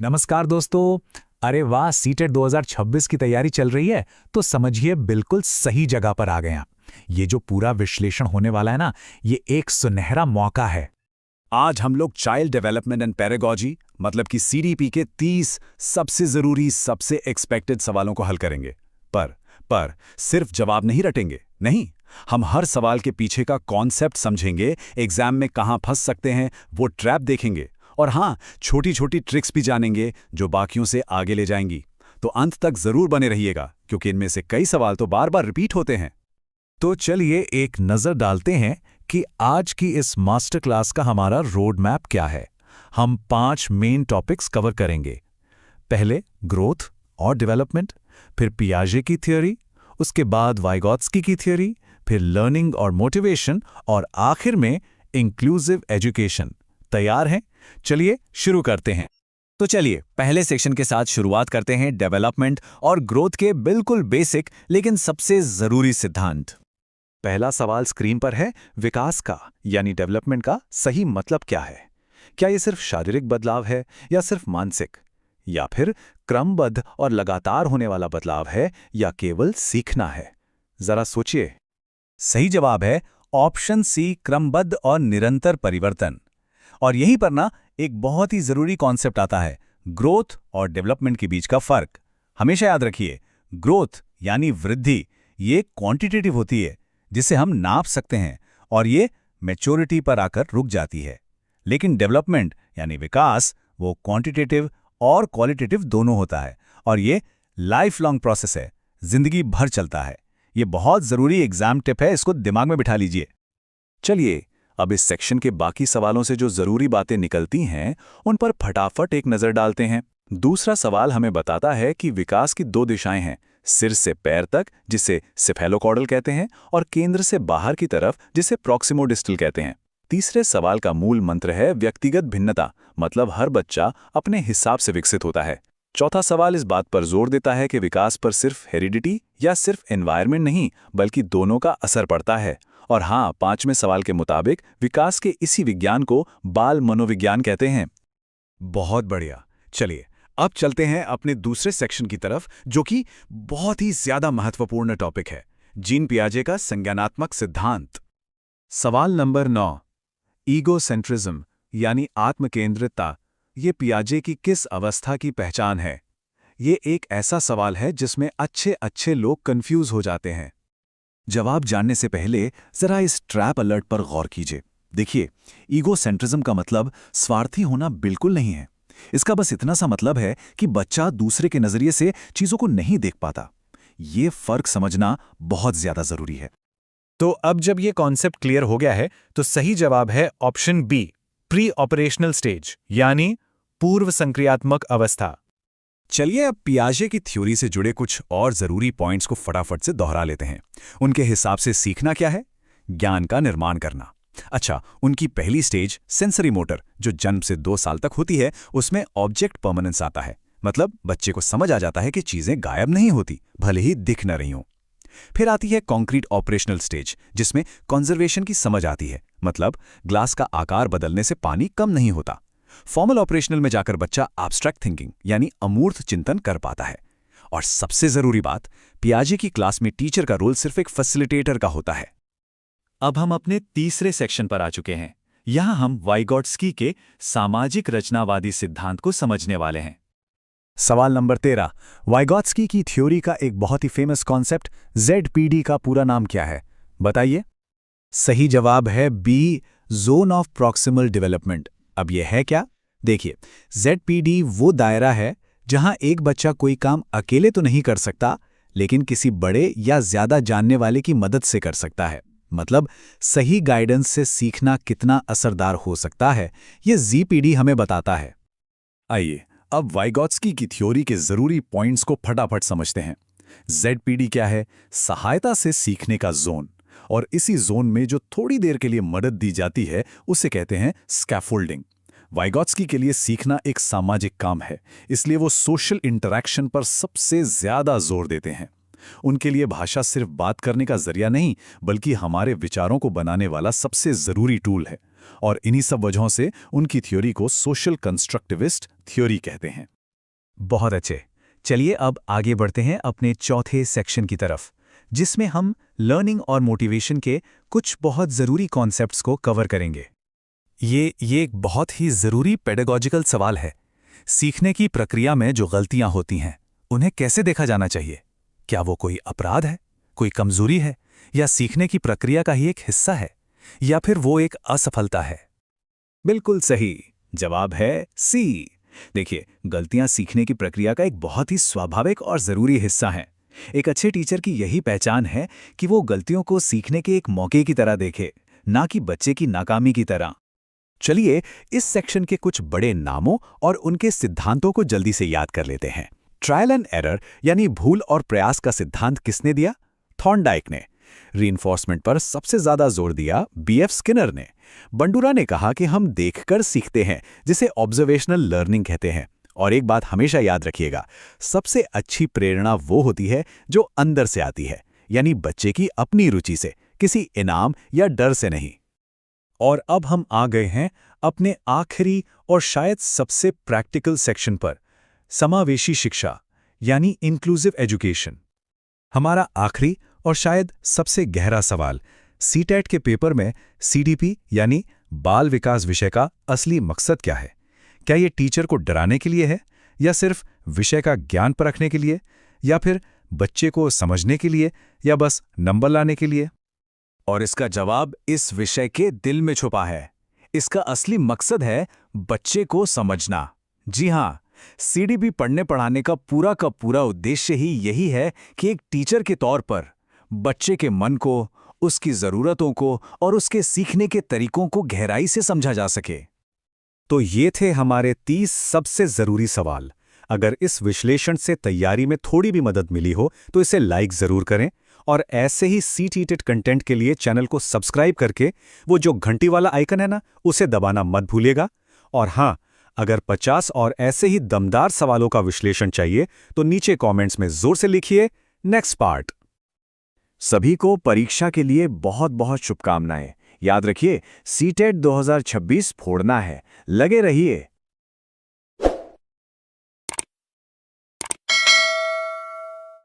नमस्कार दोस्तों। अरे वाह, सीटेट 2026 की तैयारी चल रही है तो समझिए बिल्कुल सही जगह पर आ गए आप। ये जो पूरा विश्लेषण होने वाला है ना, ये एक सुनहरा मौका है। आज हम लोग चाइल्ड डेवलपमेंट एंड पेडागोजी मतलब कि सीडीपी के 30 सबसे जरूरी सबसे एक्सपेक्टेड सवालों को हल करेंगे। पर सिर्फ जवाब नहीं रटेंगे, नहीं। हम हर सवाल के पीछे का कॉन्सेप्ट समझेंगे, एग्जाम में कहाँ फंस सकते हैं वो ट्रैप देखेंगे, और हाँ, छोटी छोटी ट्रिक्स भी जानेंगे जो बाकियों से आगे ले जाएंगी। तो अंत तक जरूर बने रहिएगा, क्योंकि इनमें से कई सवाल तो बार बार रिपीट होते हैं। तो चलिए एक नज़र डालते हैं कि आज की इस मास्टर क्लास का हमारा रोड मैप क्या है। हम 5 मेन टॉपिक्स कवर करेंगे। पहले ग्रोथ और डेवलपमेंट, फिर पियाजे की थ्योरी, उसके बाद वाइगॉत्स्की की थ्योरी, फिर लर्निंग और मोटिवेशन, और आखिर में इंक्लूसिव एजुकेशन। तैयार हैं? चलिए शुरू करते हैं। तो चलिए पहले सेक्शन के साथ शुरुआत करते हैं, डेवलपमेंट और ग्रोथ के बिल्कुल बेसिक लेकिन सबसे जरूरी सिद्धांत। पहला सवाल स्क्रीन पर है, विकास का यानी डेवलपमेंट का सही मतलब क्या है? क्या ये सिर्फ शारीरिक बदलाव है या सिर्फ मानसिक, या फिर क्रमबद्ध और लगातार होने वाला बदलाव है, या केवल सीखना है? जरा सोचिए। सही जवाब है ऑप्शन सी, क्रमबद्ध और निरंतर परिवर्तन। और यहीं पर ना एक बहुत ही जरूरी कॉन्सेप्ट आता है, ग्रोथ और डेवलपमेंट के बीच का फर्क। हमेशा याद रखिए, ग्रोथ यानी वृद्धि ये क्वांटिटेटिव होती है, जिसे हम नाप सकते हैं, और ये मैच्योरिटी पर आकर रुक जाती है। लेकिन डेवलपमेंट यानी विकास वो क्वांटिटेटिव और क्वालिटेटिव दोनों होता है, और ये लाइफ लॉन्ग प्रोसेस है, जिंदगी भर चलता है। ये बहुत जरूरी एग्जाम टिप है, इसको दिमाग में बिठा लीजिए। चलिए अब इस सेक्शन के बाकी सवालों से जो जरूरी बातें निकलती हैं उन पर फटाफट एक नजर डालते हैं। दूसरा सवाल हमें बताता है कि विकास की 2 दिशाएं हैं, सिर से पैर तक जिसे सेफेलोकॉर्डल कहते हैं, और केंद्र से बाहर की तरफ जिसे प्रॉक्सिमोडिस्टल कहते हैं। तीसरे सवाल का मूल मंत्र है व्यक्तिगत भिन्नता, मतलब हर बच्चा अपने हिसाब से विकसित होता है। चौथा सवाल इस बात पर जोर देता है कि विकास पर सिर्फ हेरिडिटी या सिर्फ एनवायरनमेंट नहीं, बल्कि दोनों का असर पड़ता है। और हाँ, 5वें सवाल के मुताबिक विकास के इसी विज्ञान को बाल मनोविज्ञान कहते हैं। बहुत बढ़िया। चलिए अब चलते हैं अपने दूसरे सेक्शन की तरफ, जो कि बहुत ही ज्यादा महत्वपूर्ण टॉपिक है, जीन पियाजे का संज्ञानात्मक सिद्धांत। सवाल नंबर 9, ईगोसेंट्रिज्म यानी आत्मकेंद्रितता, ये पियाजे की किस अवस्था की पहचान है? ये एक ऐसा सवाल है जिसमें अच्छे लोग कंफ्यूज हो जाते हैं। जवाब जानने से पहले जरा इस ट्रैप अलर्ट पर गौर कीजिए। देखिए, ईगोसेंट्रिज्म का मतलब स्वार्थी होना बिल्कुल नहीं है। इसका बस इतना सा मतलब है कि बच्चा दूसरे के नजरिए से चीजों को नहीं देख पाता। ये फर्क समझना बहुत ज्यादा जरूरी है। तो अब जब ये कॉन्सेप्ट क्लियर हो गया है तो सही जवाब है option B, pre operational stage यानी पूर्व संक्रियात्मक अवस्था। चलिए अब पियाजे की थ्योरी से जुड़े कुछ और जरूरी पॉइंट्स को फटाफट से दोहरा लेते हैं। उनके हिसाब से सीखना क्या है? ज्ञान का निर्माण करना। अच्छा, उनकी पहली स्टेज सेंसरी मोटर, जो जन्म से 2 साल तक होती है, उसमें ऑब्जेक्ट परमानेंस आता है, मतलब बच्चे को समझ आ जाता है कि चीजें गायब नहीं होती, भले ही दिख न रही हों। फिर आती है कॉन्क्रीट ऑपरेशनल स्टेज, जिसमें कंजर्वेशन की समझ आती है, मतलब ग्लास का आकार बदलने से पानी कम नहीं होता। फॉर्मल ऑपरेशनल में जाकर बच्चा एब्स्ट्रैक्ट थिंकिंग यानी अमूर्त चिंतन कर पाता है। और सबसे जरूरी बात, पियाजे की क्लास में टीचर का रोल सिर्फ एक फैसिलिटेटर का होता है। अब हम अपने तीसरे सेक्शन पर आ चुके हैं। यहां हम वाइगॉट्स्की के सामाजिक रचनावादी सिद्धांत को समझने वाले हैं। सवाल नंबर 13, वाइगॉट्स्की की थ्योरी का एक बहुत ही फेमस कॉन्सेप्ट ZPD का पूरा नाम क्या है? बताइए। सही जवाब है B, zone of proximal development. अब यह है क्या? देखिए, ZPD वो दायरा है जहां एक बच्चा कोई काम अकेले तो नहीं कर सकता, लेकिन किसी बड़े या ज्यादा जानने वाले की मदद से कर सकता है। मतलब सही गाइडेंस से सीखना कितना असरदार हो सकता है, ये ZPD हमें बताता है। आइए अब वाइगॉट्स्की की थ्योरी के जरूरी पॉइंट्स को फटाफट समझते हैं। ZPD क्या है? सहायता से सीखने का जोन, और इसी जोन में जो थोड़ी देर के लिए मदद दी जाती है उसे कहते हैं स्कैफोल्डिंग। वाइगॉट्स्की के लिए सीखना एक सामाजिक काम है, इसलिए वो सोशल इंटरैक्शन पर सबसे ज्यादा जोर देते हैं। उनके लिए भाषा सिर्फ बात करने का जरिया नहीं, बल्कि हमारे विचारों को बनाने वाला सबसे जरूरी टूल है। और इन्हीं सब वजहों से उनकी थ्योरी को सोशल कंस्ट्रक्टिविस्ट थ्योरी कहते हैं। बहुत अच्छे। चलिए अब आगे बढ़ते हैं अपने चौथे सेक्शन की तरफ, जिसमें हम लर्निंग और मोटिवेशन के कुछ बहुत ज़रूरी कॉन्सेप्ट्स को कवर करेंगे। ये एक बहुत ही ज़रूरी पेडागॉजिकल सवाल है। सीखने की प्रक्रिया में जो गलतियां होती हैं, उन्हें कैसे देखा जाना चाहिए? क्या वो कोई अपराध है, कोई कमजोरी है, या सीखने की प्रक्रिया का ही एक हिस्सा है, या फिर वो एक असफलता है? बिल्कुल सही जवाब है सी। देखिए, गलतियां सीखने की प्रक्रिया का एक बहुत ही स्वाभाविक और ज़रूरी हिस्सा हैं। एक अच्छे टीचर की यही पहचान है कि वो गलतियों को सीखने के एक मौके की तरह देखे, ना कि बच्चे की नाकामी की तरह। चलिए इस सेक्शन के कुछ बड़े नामों और उनके सिद्धांतों को जल्दी से याद कर लेते हैं। ट्रायल एंड एरर यानी भूल और प्रयास का सिद्धांत किसने दिया? थॉर्नडाइक ने। रीइंफोर्समेंट पर सबसे ज्यादा जोर दिया बीएफ स्किनर ने। बंडूरा ने कहा कि हम देखकर सीखते हैं, जिसे ऑब्जर्वेशनल लर्निंग कहते हैं। और एक बात हमेशा याद रखिएगा, सबसे अच्छी प्रेरणा वो होती है जो अंदर से आती है, यानी बच्चे की अपनी रुचि से, किसी इनाम या डर से नहीं। और अब हम आ गए हैं अपने आखिरी और शायद सबसे प्रैक्टिकल सेक्शन पर, समावेशी शिक्षा यानी इंक्लूसिव एजुकेशन। हमारा आखिरी और शायद सबसे गहरा सवाल, सीटेट के पेपर में सीडीपी यानी बाल विकास विषय का असली मकसद क्या है? क्या ये टीचर को डराने के लिए है, या सिर्फ विषय का ज्ञान परखने के लिए, या फिर बच्चे को समझने के लिए, या बस नंबर लाने के लिए? और इसका जवाब इस विषय के दिल में छुपा है। इसका असली मकसद है बच्चे को समझना। जी हाँ, सीडीपी पढ़ने पढ़ाने का पूरा उद्देश्य ही यही है कि एक टीचर के तौर पर बच्चे के मन को, उसकी ज़रूरतों को और उसके सीखने के तरीकों को गहराई से समझा जा सके। तो ये थे हमारे 30 सबसे ज़रूरी सवाल। अगर इस विश्लेषण से तैयारी में थोड़ी भी मदद मिली हो तो इसे लाइक ज़रूर करें, और ऐसे ही सीटीटेट कंटेंट के लिए चैनल को सब्सक्राइब करके वो जो घंटी वाला आइकन है ना, उसे दबाना मत भूलिएगा। और हाँ, अगर 50 और ऐसे ही दमदार सवालों का विश्लेषण चाहिए तो नीचे कमेंट्स में जोर से लिखिए नेक्स्ट पार्ट। सभी को परीक्षा के लिए बहुत बहुत शुभकामनाएं। याद रखिए, सीटेट 2026 फोड़ना है। लगे रहिए।